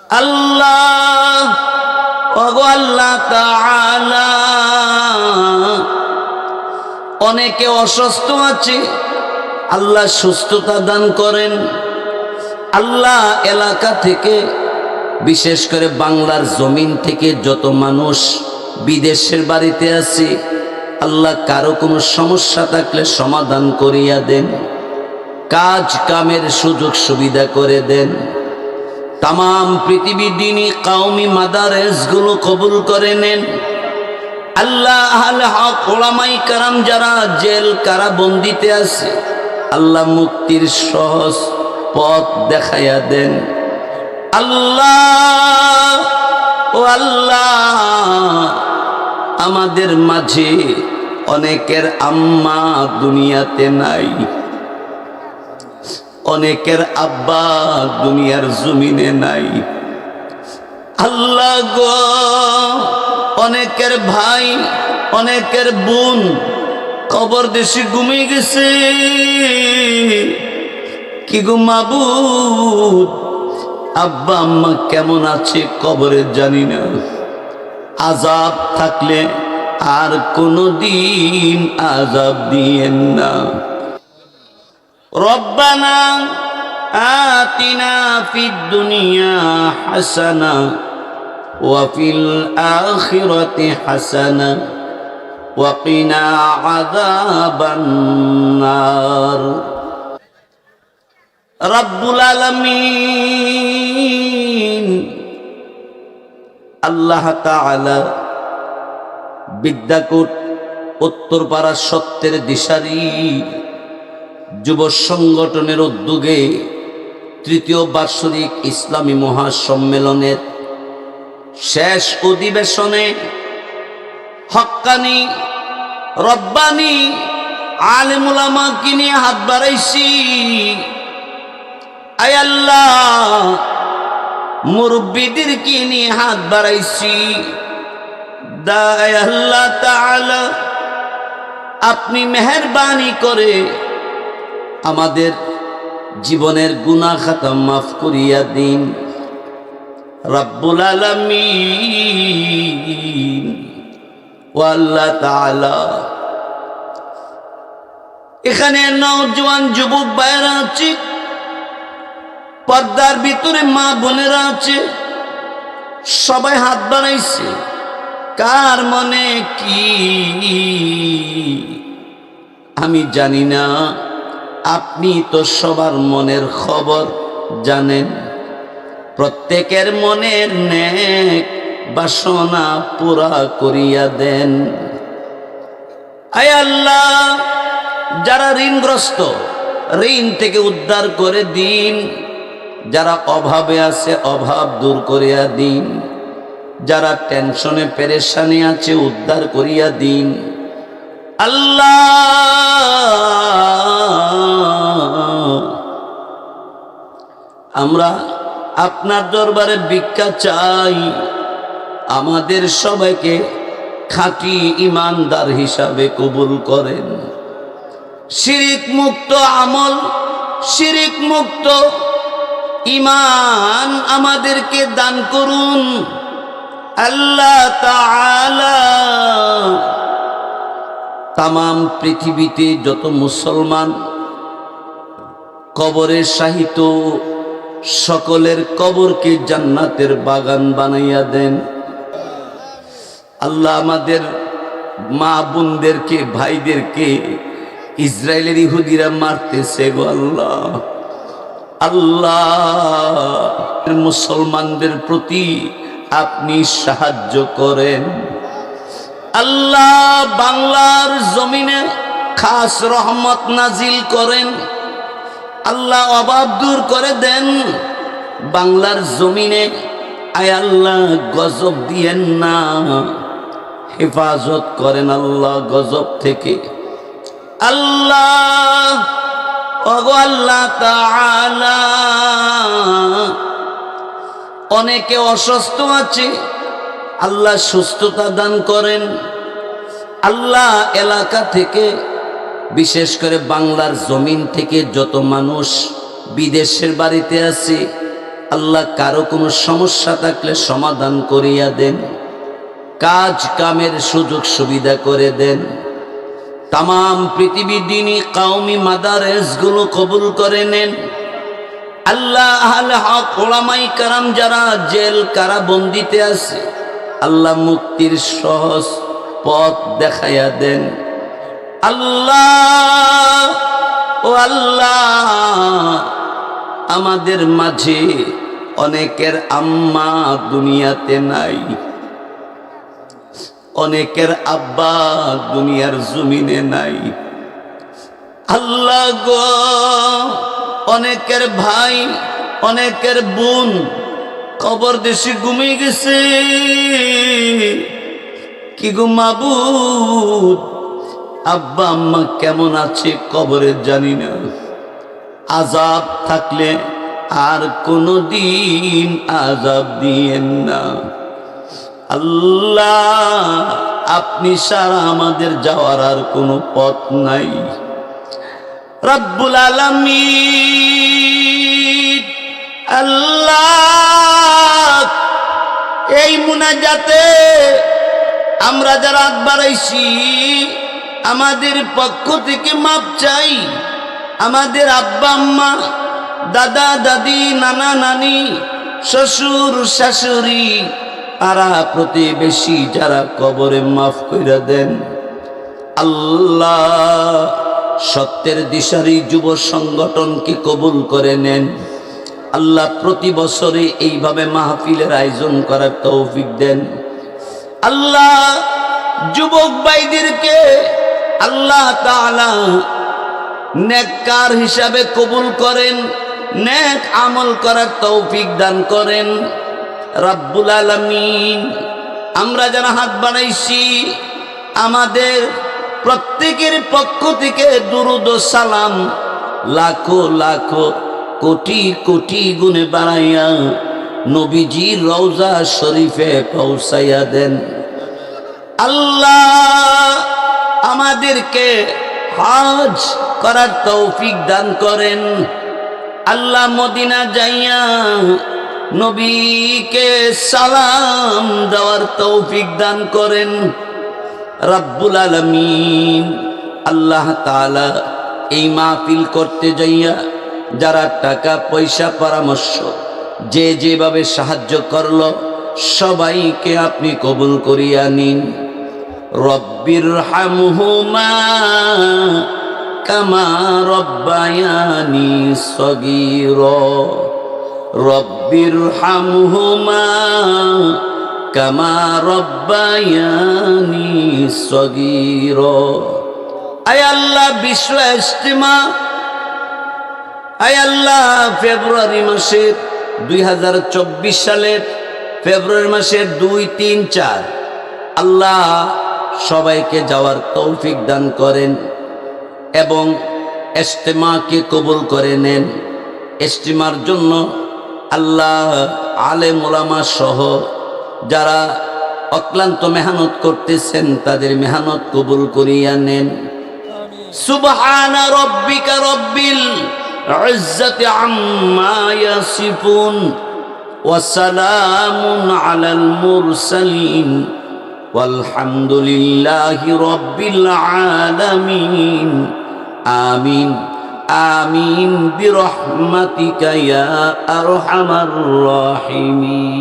আল্লাহ ওগো আল্লাহ তাআলা, অনেকে অসুস্থ আছে, আল্লাহ সুস্থতা দান করেন। আল্লাহ এলাকা থেকে, বিশেষ করে বাংলার জমিন থেকে যত মানুষ বিদেশের বাড়িতে আছে, আল্লাহ কারো কোনো সমস্যা থাকলে সমাধান করিয়া দেন, কাজ কামের সুযোগ সুবিধা করে দেন। তামাম পৃথিবী দিনী কাওমি মাদারেসগুলো কবুল করে নেন। আল্লাহ আহলে হক ওলামাই কারাম যারা জেল কারাবন্দিতে আছে, আল্লাহ মুক্তির সহজ পথ দেখাইয়া দেন। আল্লাহ ও আল্লাহ, আমাদের মাঝে অনেকের আম্মা দুনিয়াতে নাই, অনেকের আব্বা দুনিয়ার জমিনে নাই। আল্লাহ গো, অনেকের ভাই, অনেকের বোন কবর দেশে ঘুমিয়ে গেছে। কি গো মাবুদ, আব্বা আম্মা কেমন আছে কবরে জানি না। আযাব থাকলে আর কোনদিন আযাব দিয়েন না। রব্বানা আতিনা ফিদ দুনিয়া হাসানা ওয়া ফিল আখিরাতি হাসানা ওয়া কিনা আযাবান নার। রব্বুল আলামিন আল্লাহ তাআলা বিদ্যাকূট উত্তরপাড়া সত্যের দিশারি যুব সংগঠনের উদ্যোগে তৃতীয় বার্ষিক ইসলামী মহাসম্মেলনের শেষ অধিবেশনে হক্কানি রব্বানি আলেম উলামাকে নিয়ে হাত বাড়াইছি। আয় আল্লাহ, মুরব্বিদেরকে নিয়ে হাত বাড়াইছি। দায় আল্লাহ তাআলা, আপনি মেহেরবানি করে আমাদের জীবনের গুনাহ খাতা মাফ করিয়া দিন। রব্বুল আলামিন ও আল্লাহ তাআলা, এখানে নওজোয়ান যুবক ভাইরা আছে, পর্দার ভিতরে মা বোনেরা আছে, সবাই হাত বাড়াইছে। কার মনে কি আমি জানি না, আপনি তো সবার মনের খবর জানেন। প্রত্যেকের মনের নেক বাসনা পুরা করিয়া দেন। আয় আল্লাহ, যারা ঋণগ্রস্ত, ঋণ থেকে উদ্ধার করে দিন। যারা অভাবে আছে, অভাব দূর করিয়া দিন। যারা টেনশনে পেরেশানি আছে, উদ্ধার করিয়া দিন। আল্লাহ, আমরা আপনার দরবারে ভিক্ষা চাই, আমাদের সবাইকে খাঁটি ইমানদার হিসাবে কবুল করেন। শিরিক মুক্ত আমল, শিরিক মুক্ত ঈমান আমাদেরকে দান করুন। আল্লাহ তাআলা, তামাম পৃথিবীতে যত মুসলমান কবরে শায়িত, সকলের কবরকে জান্নাতের বাগান বানাইয়া দেন। আল্লাহ, আমাদের মা বোনদেরকে, ভাইদেরকে ইসরায়েলের ইহুদিরা মারতেছে গো আল্লাহ। আল্লাহ, মুসলমানদের প্রতি আপনি সাহায্য করেন। আল্লাহ, বাংলার জমিনে খাস রহমত নাজিল করেন। আল্লাহ, অভাব দূর করে দেন বাংলার জমিনে। আয় আল্লাহ, গজব দিয়েন না, হেফাজত করেন আল্লাহ গজব থেকে। আল্লাহ, ওগো আল্লাহ তাআলা, অনেকে অসুস্থ আছে, আল্লাহ সুস্থতা দান করেন। আল্লাহ এলাকা থেকে, বিশেষ করে বাংলার জমিন থেকে যত মানুষ বিদেশের বাড়িতে আছে, আল্লাহ কারো কোনো সমস্যা থাকলে সমাধান করিয়া দেন, কাজ কামের সুযোগ সুবিধা করে দেন। তামাম পৃথিবী দিনী কাওমি মাদারেসগুলো কবুল করে নেন। আল্লাহ আহলে হক ওলামাই কারাম যারা জেল কারাবন্দিতে আছে, আল্লাহ মুক্তির সহজ পথ দেখাইয়া দেন। আল্লাহ ও আল্লাহ, আমাদের মাঝে অনেকের আম্মা দুনিয়াতে নাই, অনেকের আব্বা দুনিয়ার জমিনে নাই। আল্লাহ গো, অনেকের ভাই অনেকের বোন কবর দেশে ঘুমিয়ে গেছে। কি গো মাবুদ, আব্বা আম্মা কেমন আছে কবরে জানি না। আযাব থাকলে আর কোনদিন আযাব দিয়েন না। আল্লাহ, আপনি সারা আমাদের যাওয়ার আর কোনো পথ নাই। রব্বুল আলামিন, আল্লাহ, এই মুনাজাতে আমরা যারা হাত বাড়াইছি আমাদের পক্ষ থেকে মাপ চাই। আমাদের আব্বা আম্মা, দাদা দাদি, নানা নানি, শ্বশুর শাশুড়ি, পাড়া প্রতিবেশী যারা কবরে মাফ কইরা দেন। আল্লাহ, সত্যের দিশারি যুব সংগঠনকে কবুল করে নেন। আল্লাহ, প্রতি বছরে এইভাবে মাহফিলের আয়োজন করার তৌফিক দেন। আল্লাহ, যুবক ভাইদেরকে আল্লাহ তাআলা নেককার হিসাবে কবুল করেন, নেক আমল করার তৌফিক দান করেন। রব্বুল আলামিন, আমরা যারা হাত বাড়াইছি আমাদের প্রত্যেকের পক্ষ থেকে দুরূদ ও সালাম লাখো লাখো কোটি কোটি গুণে বাড়াইয়া নবীজির রওজা শরীফে পৌঁছাইয়া দেন। আল্লাহ, আমাদেরকে হজ করার তৌফিক দান করেন। আল্লাহ, মদিনা যাইয়া নবীকে সালাম দেওয়ার তৌফিক দান করেন। রব্বুল আলামিন, আল্লাহ তাআলা, এই মাহফিল করতে যাইয়া যারা টাকা পয়সা পরামর্শ যে যেভাবে সাহায্য করলো সবাইকে আপনি কবুল করিয়া নিন। রব্বির হামহুমা কামা রব্বায়ানি সগীরা, রব্বির হামহুমা কামা রব্বায়ানি সগীরা। আয় আল্লাহ, বিশ্ব ইজতিমা, আয় আল্লাহ, ফেব্রুয়ারি মাসের 2024 সালের ফেব্রুয়ারি মাসের 2, 3, 4 আল্লাহ সবাইকে যাওয়ার তৌফিক দান করেন এবং ইজতিমাকে কবুল করে নেন। ইজতিমার জন্য আল্লাহ আলেম ওলামা সহ যারা অক্লান্ত মেহনত করতেছেন তাদের মেহনত কবুল করিয়া নেন। সুবহানা রাব্বিকা রাব্বিল ইজ্জাতি আম্মা ইয়াসিফুন ওয়া সালামুন আলাল মুরসালিন ওয়ালহামদুলিল্লাহি রাব্বিল আলামিন। আমিন আমিন বিরহমাতিকা ইয়া আরহামার রাহিমিন।